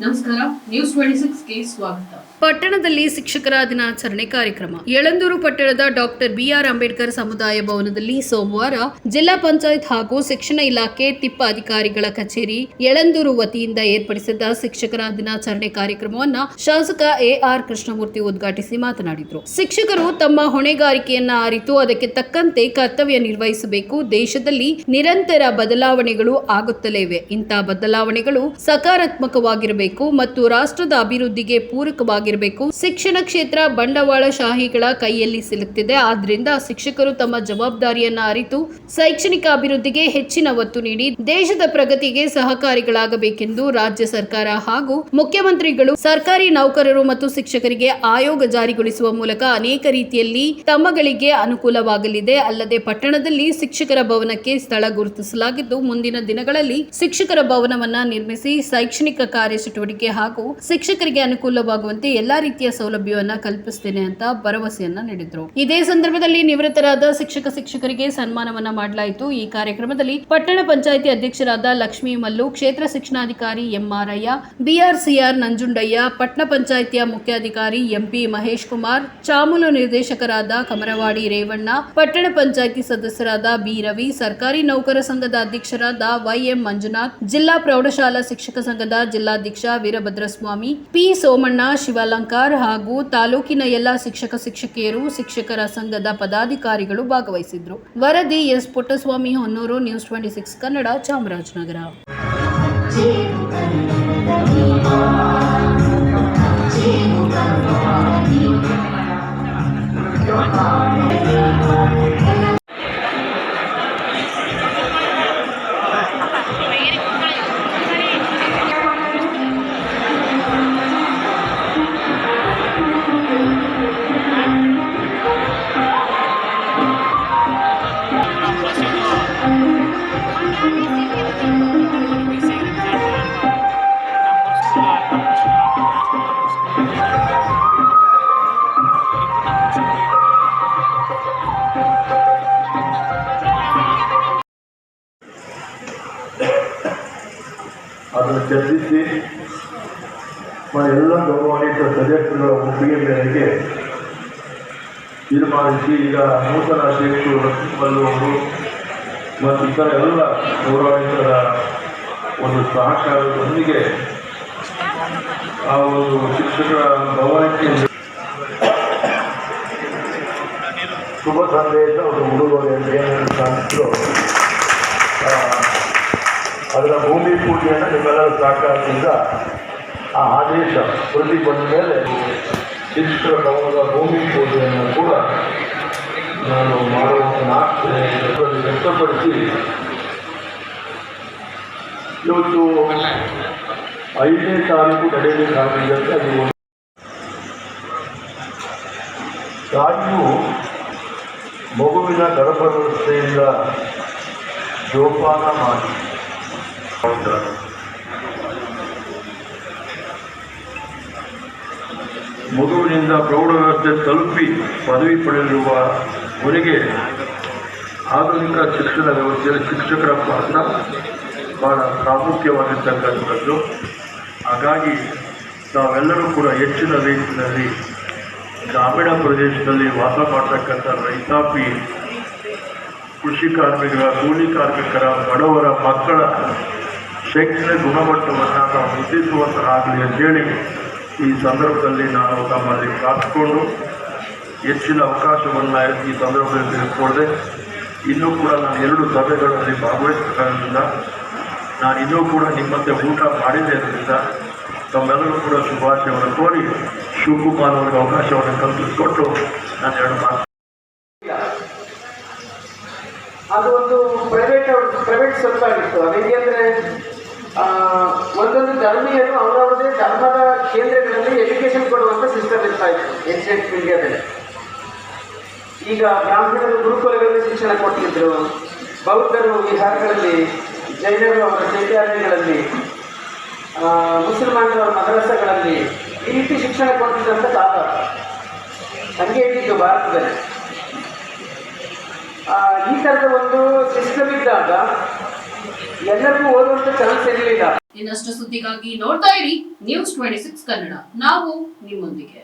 ನಮಸ್ಕಾರ, ನ್ಯೂಸ್ 26ಗೆ ಸ್ವಾಗತ. ಪಟ್ಟಣದಲ್ಲಿ ಶಿಕ್ಷಕರ ದಿನಾಚರಣೆ ಕಾರ್ಯಕ್ರಮ. ಯಳಂದೂರು ಪಟ್ಟಣದ ಡಾಕ್ಟರ್ ಬಿಆರ್ ಅಂಬೇಡ್ಕರ್ ಸಮುದಾಯ ಭವನದಲ್ಲಿ ಸೋಮವಾರ ಜಿಲ್ಲಾ ಪಂಚಾಯತ್ ಹಾಗೂ ಶಿಕ್ಷಣ ಇಲಾಖೆ ತಿಪ್ಪ ಅಧಿಕಾರಿಗಳ ಕಚೇರಿ ಯಳಂದೂರು ವತಿಯಿಂದ ಏರ್ಪಡಿಸಿದ್ದ ಶಿಕ್ಷಕರ ದಿನಾಚರಣೆ ಕಾರ್ಯಕ್ರಮವನ್ನು ಶಾಸಕ ಎಆರ್ ಕೃಷ್ಣಮೂರ್ತಿ ಉದ್ಘಾಟಿಸಿ ಮಾತನಾಡಿದರು. ಶಿಕ್ಷಕರು ತಮ್ಮ ಹೊಣೆಗಾರಿಕೆಯನ್ನ ಅರಿತು ಅದಕ್ಕೆ ತಕ್ಕಂತೆ ಕರ್ತವ್ಯ ನಿರ್ವಹಿಸಬೇಕು. ದೇಶದಲ್ಲಿ ನಿರಂತರ ಬದಲಾವಣೆಗಳು ಆಗುತ್ತಲೇ ಇವೆ. ಇಂತಹ ಬದಲಾವಣೆಗಳು ಸಕಾರಾತ್ಮಕವಾಗಿರಬೇಕು ಮತ್ತು ರಾಷ್ಟ್ರದ ಅಭಿವೃದ್ಧಿಗೆ ಪೂರಕವಾಗಿರಬೇಕು. ಶಿಕ್ಷಣ ಕ್ಷೇತ್ರ ಬಂಡವಾಳಶಾಹಿಗಳ ಕೈಯಲ್ಲಿ ಸಿಲುಕ್ತಿದೆ. ಆದ್ರಿಂದ ಶಿಕ್ಷಕರು ತಮ್ಮ ಜವಾಬ್ದಾರಿಯನ್ನ ಅರಿತು ಶೈಕ್ಷಣಿಕ ಅಭಿವೃದ್ಧಿಗೆ ಹೆಚ್ಚಿನ ಒತ್ತು ನೀಡಿ ದೇಶದ ಪ್ರಗತಿಗೆ ಸಹಕಾರಿಗಳಾಗಬೇಕೆಂದು ರಾಜ್ಯ ಸರ್ಕಾರ ಹಾಗೂ ಮುಖ್ಯಮಂತ್ರಿಗಳು ಸರ್ಕಾರಿ ನೌಕರರು ಮತ್ತು ಶಿಕ್ಷಕರಿಗೆ ಆಯೋಗ ಜಾರಿಗೊಳಿಸುವ ಮೂಲಕ ಅನೇಕ ರೀತಿಯಲ್ಲಿ ತಮ್ಮಗಳಿಗೆ ಅನುಕೂಲವಾಗಲಿದೆ. ಅಲ್ಲದೆ ಪಟ್ಟಣದಲ್ಲಿ ಶಿಕ್ಷಕರ ಭವನಕ್ಕೆ ಸ್ಥಳ ಗುರುತಿಸಲಾಗಿದ್ದು ಮುಂದಿನ ದಿನಗಳಲ್ಲಿ ಶಿಕ್ಷಕರ ಭವನವನ್ನ ನಿರ್ಮಿಸಿ ಶೈಕ್ಷಣಿಕ ಕಾರ್ಯಚಟುವಟಿಕೆ ಹಾಗೂ ಶಿಕ್ಷಕರಿಗೆ ಅನುಕೂಲವಾಗುವಂತೆ ಎಲ್ಲಾ ರೀತಿಯ ಸೌಲಭ್ಯವನ್ನ ಕಲ್ಪಿಸುತ್ತೇನೆ ಅಂತ ಭರವಸೆಯನ್ನ ನೀಡಿದರು. ಇದೇ ಸಂದರ್ಭದಲ್ಲಿ ನಿವೃತ್ತರಾದ ಶಿಕ್ಷಕರಿಗೆ ಸನ್ಮಾನವನ್ನ ಮಾಡಲಾಯಿತು. ಈ ಕಾರ್ಯಕ್ರಮದಲ್ಲಿ ಪಟ್ಟಣ ಪಂಚಾಯಿತಿ ಅಧ್ಯಕ್ಷರಾದ ಲಕ್ಷ್ಮೀ ಮಲ್ಲು, ಕ್ಷೇತ್ರ ಶಿಕ್ಷಣಾಧಿಕಾರಿ ಎಂ ಆರಯ್ಯ, ಬಿಆರ್ಸಿಆರ್ ನಂಜುಂಡಯ್ಯ, ಪಟ್ಟಣ ಪಂಚಾಯಿತಿಯ ಮುಖ್ಯಾಧಿಕಾರಿ ಎಂಪಿ ಮಹೇಶ್ ಕುಮಾರ್, ಚಾಮುಲು ನಿರ್ದೇಶಕರಾದ ಕಮರವಾಡಿ ರೇವಣ್ಣ, ಪಟ್ಟಣ ಪಂಚಾಯಿತಿ ಸದಸ್ಯರಾದ ಬಿ ರವಿ, ಸರ್ಕಾರಿ ನೌಕರ ಸಂಘದ ಅಧ್ಯಕ್ಷರಾದ ವೈಎಂ ಮಂಜುನಾಥ್, ಜಿಲ್ಲಾ ಪ್ರೌಢಶಾಲಾ ಶಿಕ್ಷಕ ಸಂಘದ ಜಿಲ್ಲಾಧ್ಯಕ್ಷ ವೀರಭದ್ರಸ್ವಾಮಿ, ಪಿ ಸೋಮಣ್ಣ, ಶಿವಾಲಂಕಾರ್ ಹಾಗೂ ತಾಲೂಕಿನ ಎಲ್ಲ ಶಿಕ್ಷಕಿಯರು, ಶಿಕ್ಷಕರ ಸಂಘದ ಪದಾಧಿಕಾರಿಗಳು ಭಾಗವಹಿಸಿದ್ರು. ವರದಿ ಎಸ್ ಪುಟ್ಟಸ್ವಾಮಿ ಹೊನ್ನೂರು, ನ್ಯೂಸ್ 26 ಕನ್ನಡ, ಚಾಮರಾಜನಗರ. ಅದನ್ನು ಚರ್ಚಿಸಿ ಎಲ್ಲ ಗೌರವಾನ್ವಿತ ಸದಸ್ಯರುಗಳ ಒಪ್ಪಿಗೆ ಮೇರೆಗೆ ತೀರ್ಮಾನಿಸಿ ಈಗ ನೂತನ ಅಧ್ಯಕ್ಷರು ರಚಿಸುವವರು ಮತ್ತು ಇತರ ಎಲ್ಲ ಗೌರವಾನ್ವಿತರ ಒಂದು ಸಹಕಾರದೊಂದಿಗೆ ಆ ಒಂದು ಶಿಕ್ಷಕರ ಭವನಕ್ಕೆ ಶುಭ ಸಂದೇಶ ಒಂದು ಉಡುಗೊರೆ ಅಂತ ಏನೇನು ಕಾಣಿಸಿದ್ರು ಅದರ ಭೂಮಿ ಪೂಜೆಯನ್ನು ನಿಮ್ಮೆಲ್ಲರ ಸಹಕಾರದಿಂದ ಆ ಆದೇಶ ಹೊರಟಿ ಬಂದ ಮೇಲೆ ಶಿಕ್ಷಕರ ಭವನದ ಭೂಮಿ ಪೂಜೆಯನ್ನು ಕೂಡ ನಾನು ಮಾಡುವಂಥ ವ್ಯಕ್ತಪಡಿಸಿ ಇವತ್ತು 5ನೇ ತಾರೀಕು ನಡೆಯಬೇಕಾಗಿದೆ. ಅದು ತಾಯಿಯು ಮಗುವಿನ ಗರ್ಭವ್ಯವಸ್ಥೆಯಿಂದ ಜೋಪಾನ ಮಾಡಿ ಮಗುವಿನಿಂದ ಪ್ರೌಢ ವ್ಯವಸ್ಥೆ ತಲುಪಿ ಪದವಿ ಪಡೆದಿರುವವರೆಗೆ ಆಧುನಿಕ ಶಿಕ್ಷಣ ವ್ಯವಸ್ಥೆಯಲ್ಲಿ ಶಿಕ್ಷಕರ ಪಾತ್ರ ಬಹಳ ಪ್ರಾಮುಖ್ಯವಾಗಿರ್ತಕ್ಕಂಥದ್ದು. ಹಾಗಾಗಿ ನಾವೆಲ್ಲರೂ ಕೂಡ ಹೆಚ್ಚಿನ ರೀತಿಯಲ್ಲಿ ಗ್ರಾಮೀಣ ಪ್ರದೇಶದಲ್ಲಿ ವಾಸ ಮಾಡ್ತಕ್ಕಂಥ ರೈತಾಪಿ ಕೃಷಿ ಕಾರ್ಮಿಕರ, ಕೂಲಿ ಕಾರ್ಮಿಕರ, ಬಡವರ ಮಕ್ಕಳ ಶೈಕ್ಷಣಿಕ ಗುಣಮಟ್ಟವನ್ನು ನಾವು ವೃದ್ಧಿಸುವಂತಾಗಲಿ ಅಂತೇಳಿ ಈ ಸಂದರ್ಭದಲ್ಲಿ ನಾನು ತಮ್ಮಲ್ಲಿ ಪ್ರಾರ್ಥಿಸಿಕೊಂಡು ಹೆಚ್ಚಿನ ಅವಕಾಶವನ್ನು ಈ ಸಂದರ್ಭದಲ್ಲಿ ತೆಗೆದುಕೊಂಡೆ. ಇನ್ನೂ ಕೂಡ ನಾನು 2 ಸಭೆಗಳಲ್ಲಿ ಭಾಗವಹಿಸೋದ್ರಿಂದ ನಾನು ಇನ್ನೂ ಕೂಡ ನಿಮ್ಮಂತೆ ಊಟ ಮಾಡಿದೆ ಅದರಿಂದ ತಮ್ಮೆಲ್ಲರೂ ಕೂಡ ಶುಭಾಶಯವನ್ನು ಕೋರಿ ಶಿವಕುಮಾರ್ ಅವರಿಗೆ ಅವಕಾಶವನ್ನು ಕಲ್ಪಿಸಿಕೊಟ್ಟು ನಾನು 2 ಮಾತು. ಅದು ಒಂದು ಪ್ರೈವೇಟ್ ಸ್ವಲ್ಪ ಆಗಿತ್ತು. ಅದೇಕೆಂದರೆ ಒಂದೊಂದು ಧರ್ಮೀಯರು ಅವರವರದೇ ಧರ್ಮದ ಕೇಂದ್ರಗಳಲ್ಲಿ ಎಜುಕೇಷನ್ ಕೊಡುವಂಥ ಸಿಸ್ಟಮ್ ಇರ್ತಾ ಇತ್ತು ಏನ್ಷಿಯಂಟ್ ಇಂಡಿಯಾದಲ್ಲಿ. ಈಗ ಬ್ರಾಹ್ಮಣರು ಗುರುಕುಲಗಳಲ್ಲಿ ಶಿಕ್ಷಣ ಕೊಟ್ಟಿದ್ದರು, ಬೌದ್ಧರು ವಿಹಾರಗಳಲ್ಲಿ, ಜೈನರು ಅವರ ಚೈತ್ಯಾಲಯಗಳಲ್ಲಿ, ಮುಸಲ್ಮಾನರು ಅವರ ಮದರಸಗಳಲ್ಲಿ ಈ ರೀತಿ ಶಿಕ್ಷಣ ಕೊಟ್ಟಿದ್ದಂಥ ಕಾಲ ಹಂಗೆ ಇಟ್ಟಿದ್ದು ಭಾರತದಲ್ಲಿ. ಈ ಥರದ ಒಂದು ಸಿಸ್ಟಮ್ ಇದ್ದಾಗ ಎಲ್ಲರಿಗೂ ಓದುವಂತ ಚಾನ್ಸ್ ಇರಲಿಲ್ಲ. ಇನ್ನಷ್ಟು ಸುದ್ದಿಗಾಗಿ ನೋಡ್ತಾ ಇರಿ ನ್ಯೂಸ್ 26 ಕನ್ನಡ. ನಾವು ನಿಮ್ಮೊಂದಿಗೆ.